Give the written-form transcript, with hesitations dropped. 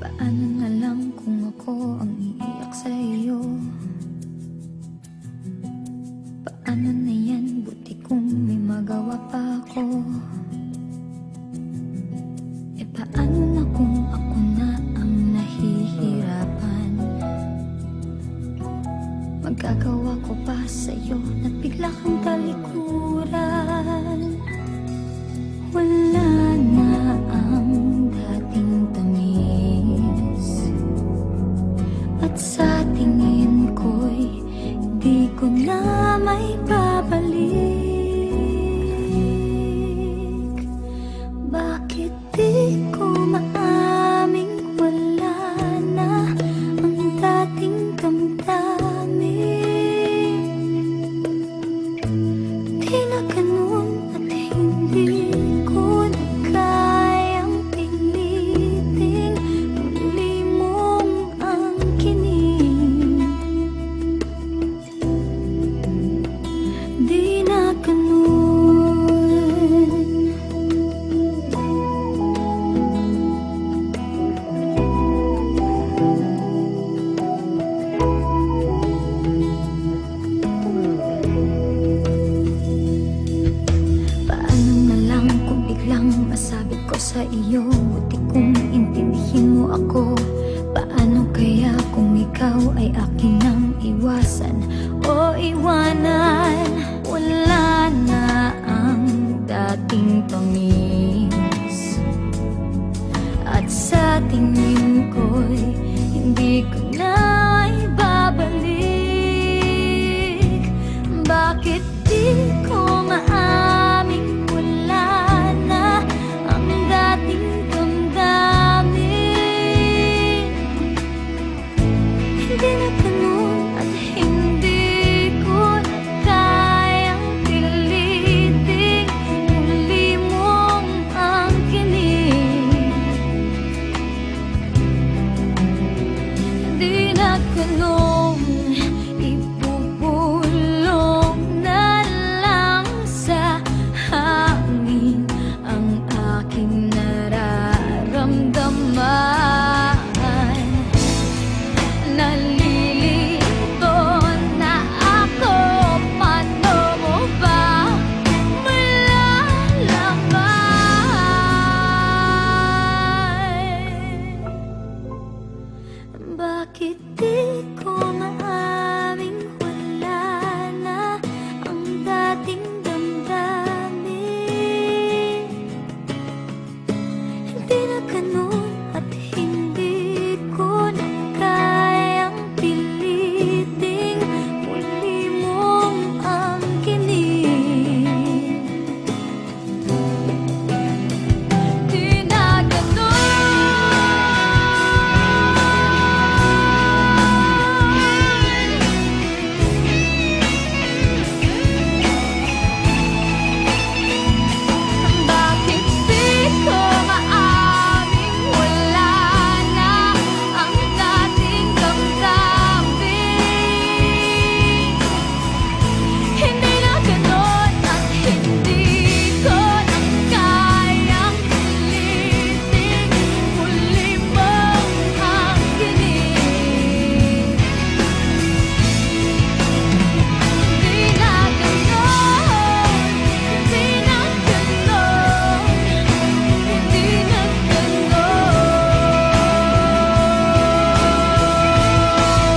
Paano na lang kung ako ang iiyak sa iyo? Paano na yan? Buti kung may magawa pa ako. E paano na kung ako na ang nahihirapan? Magagawa ko pa sa'yo na bigla kang talikuran? Wala na ang dating tamis, at sa tingin ko'y di ko na may babalik. Bakit di ko maaming wala na ang dating damdamin? Di na ganun at hindi ko na kayang piliting muli mong angkinin. Di na ganun. Paano na lang kung biglang masabit ko sa iyo? Buti kung intindihin mo ako. Paano kaya kung ikaw ay akin nang iwasan o iwanan? Wala na ang dating tamis, at sa tingin ko'y hindi ko na ibabalik. Bakit di ko maaming wala na ang dating damdamin? Hindi na ganun at hindi ko na kayang piliting muli mong angkinin. Hindi na ganun, ibubulong na lang sa hangin ang aking nararamdaman. Nalilito na ako, paano mo ba malalaman? Bakit di